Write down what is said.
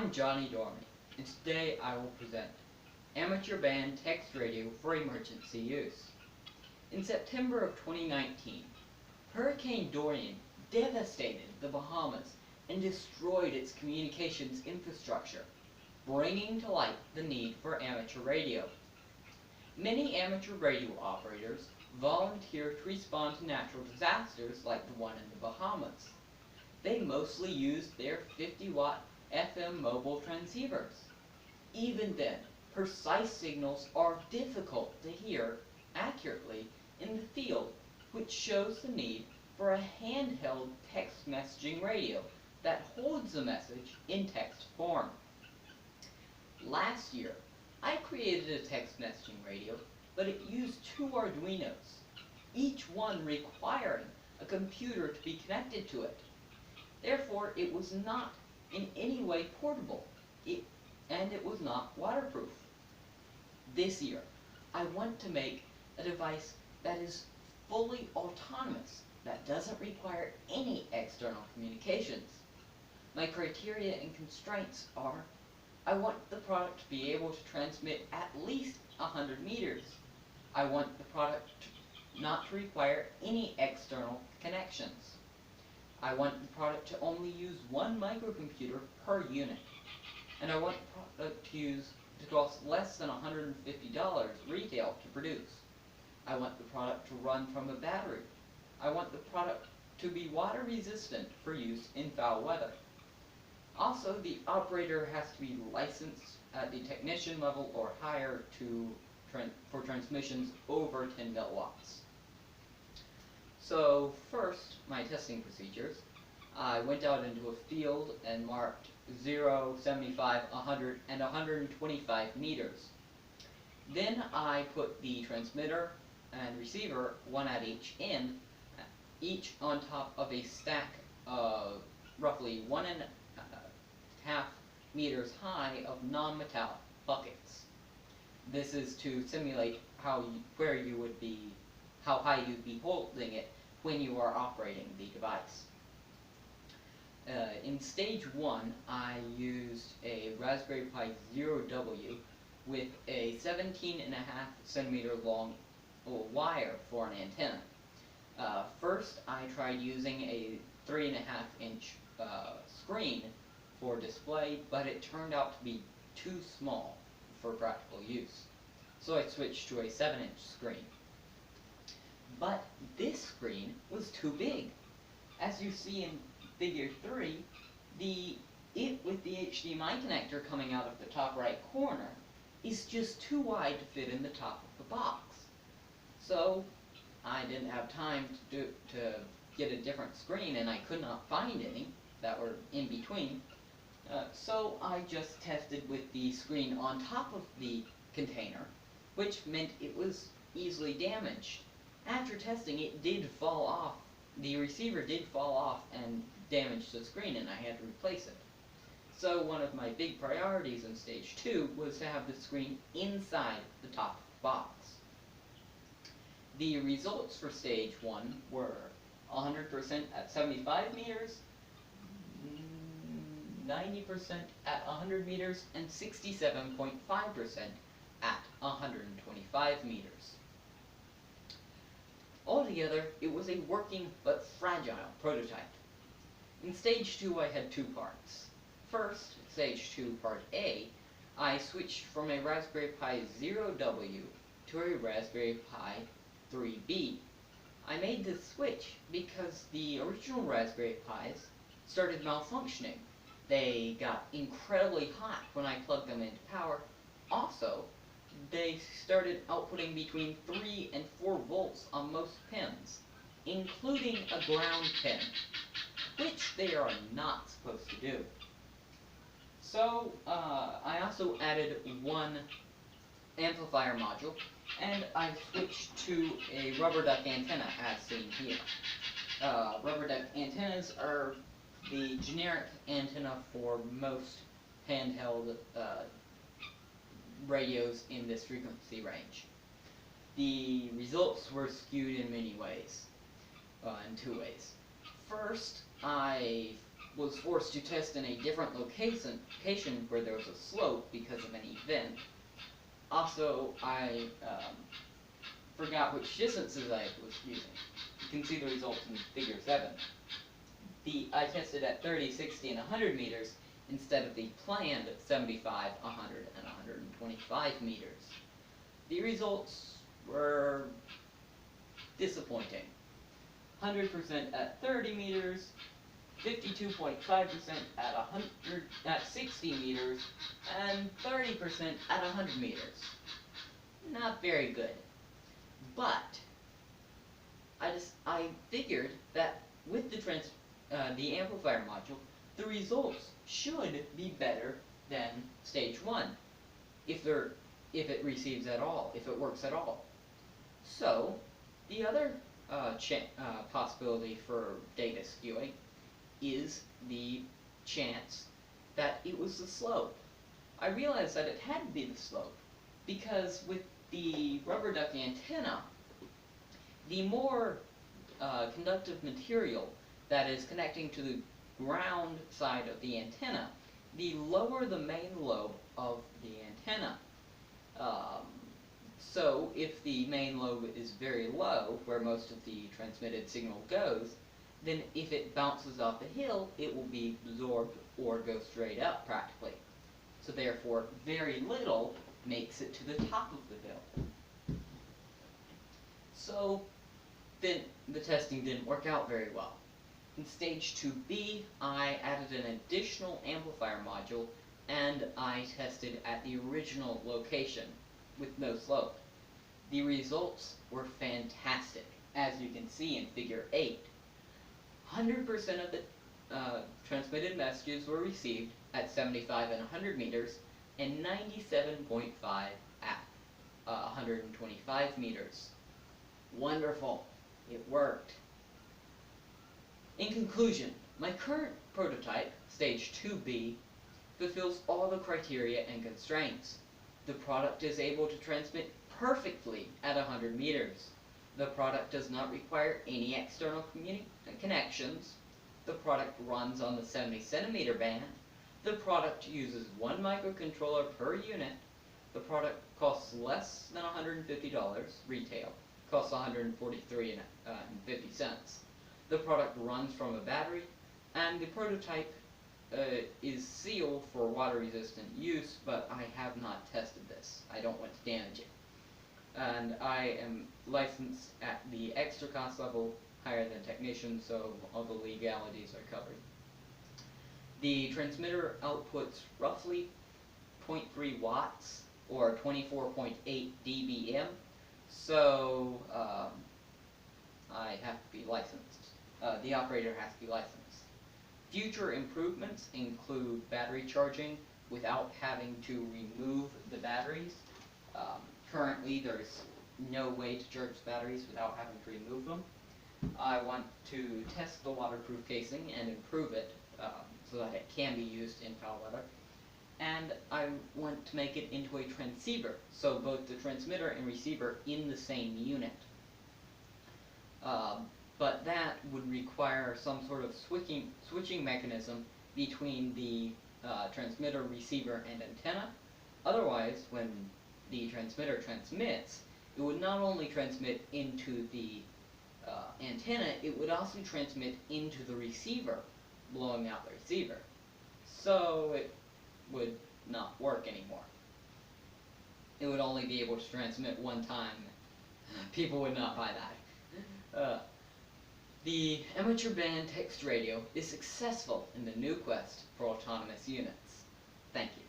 I'm Johnny Dormy, and today I will present Amateur Band Text Radio for Emergency Use. In September of 2019, Hurricane Dorian devastated the Bahamas and destroyed its communications infrastructure, bringing to light the need for amateur radio. Many amateur radio operators volunteer to respond to natural disasters like the one in the Bahamas. They mostly used their 50-watt FM mobile transceivers. Even then, precise signals are difficult to hear accurately in the field, which shows the need for a handheld text messaging radio that holds the message in text form. Last year, I created a text messaging radio, but it used two Arduinos, each one requiring a computer to be connected to it. Therefore, it was not in any way portable, and it was not waterproof. This year, I want to make a device that is fully autonomous, that doesn't require any external communications. My criteria and constraints are: I want the product to be able to transmit at least 100 meters. I want the product not to require any external connections. I want the product to only use one microcomputer per unit. And I want the product to cost less than $150 retail to produce. I want the product to run from a battery. I want the product to be water resistant for use in foul weather. Also, the operator has to be licensed at the technician level or higher for transmissions over 10 milliwatts. So first, my testing procedures. I went out into a field and marked 0, 75, 100, and 125 meters. Then I put the transmitter and receiver, one at each end, each on top of a stack of roughly 1.5 meters high of non-metallic buckets. This is to simulate how high you'd be holding it when you are operating the device. In stage 1, I used a Raspberry Pi Zero-W with a 17.5 centimeter long wire for an antenna. First, I tried using a 3.5 inch screen for display, but it turned out to be too small for practical use. So I switched to a 7-inch screen. But this screen was too big. As you see in figure 3, it with the HDMI connector coming out of the top right corner is just too wide to fit in the top of the box. So I didn't have time to get a different screen, and I could not find any that were in between. So I just tested with the screen on top of the container, which meant it was easily damaged. After testing, it did fall off. The receiver did fall off and damage the screen, and I had to replace it. So one of my big priorities in stage 2 was to have the screen inside the top of the box. The results for stage 1 were 100% at 75 meters, 90% at 100 meters, and 67.5% at 125 meters. Altogether, it was a working but fragile prototype. In stage 2, I had two parts. First, stage 2, part A, I switched from a Raspberry Pi Zero-W to a Raspberry Pi 3B. I made this switch because the original Raspberry Pis started malfunctioning. They got incredibly hot when I plugged them into power. Also, they started outputting between 3 and 4 volts on most pins, including a ground pin, which they are not supposed to do. So, I also added one amplifier module, and I switched to a rubber duck antenna, as seen here. Rubber duck antennas are the generic antenna for most handheld radios in this frequency range. The results were skewed in many ways, in two ways. First, I was forced to test in a different location where there was a slope because of an event. Also, I forgot which distances I was using. You can see the results in figure 7. I tested at 30, 60, and 100 meters instead of the planned 75, 100, and 125 meters. The results were disappointing. 100% at 30 meters, 52.5% at 60 meters, and 30% at 100 meters. Not very good. But I figured that with the amplifier module, the results should be better than stage 1, if it receives at all, if it works at all. So the other possibility for data skewing is the chance that it was the slope. I realized that it had to be the slope because with the rubber duck antenna, the more conductive material that is connecting to the ground side of the antenna, the lower the main lobe of the antenna. So if the main lobe is very low, where most of the transmitted signal goes, then if it bounces off the hill, it will be absorbed or go straight up practically. So therefore, very little makes it to the top of the hill. So then the testing didn't work out very well. In stage 2B, I added an additional amplifier module and I tested at the original location with no slope. The results were fantastic, as you can see in figure 8. 100% of the transmitted messages were received at 75 and 100 meters, and 97.5 at 125 meters. Wonderful. It worked. In conclusion, my current prototype, stage 2B, fulfills all the criteria and constraints. The product is able to transmit perfectly at 100 meters. The product does not require any external connections. The product runs on the 70 centimeter band. The product uses one microcontroller per unit. The product costs less than $150 retail. Costs $143.50. The product runs from a battery, and the prototype is sealed for water-resistant use, but I have not tested this. I don't want to damage it. And I am licensed at the extra cost level, higher than technician, so all the legalities are covered. The transmitter outputs roughly 0.3 watts, or 24.8 dBm, so I have to be licensed. The operator has to be licensed. Future improvements include battery charging without having to remove the batteries. Currently, there's no way to charge batteries without having to remove them. I want to test the waterproof casing and improve it so that it can be used in foul weather. And I want to make it into a transceiver, so both the transmitter and receiver in the same unit. But that would require some sort of switching mechanism between the transmitter, receiver, and antenna. Otherwise, when the transmitter transmits, it would not only transmit into the antenna, it would also transmit into the receiver, blowing out the receiver. So it would not work anymore. It would only be able to transmit one time. People would not buy that. The amateur band text radio is successful in the new quest for autonomous units. Thank you.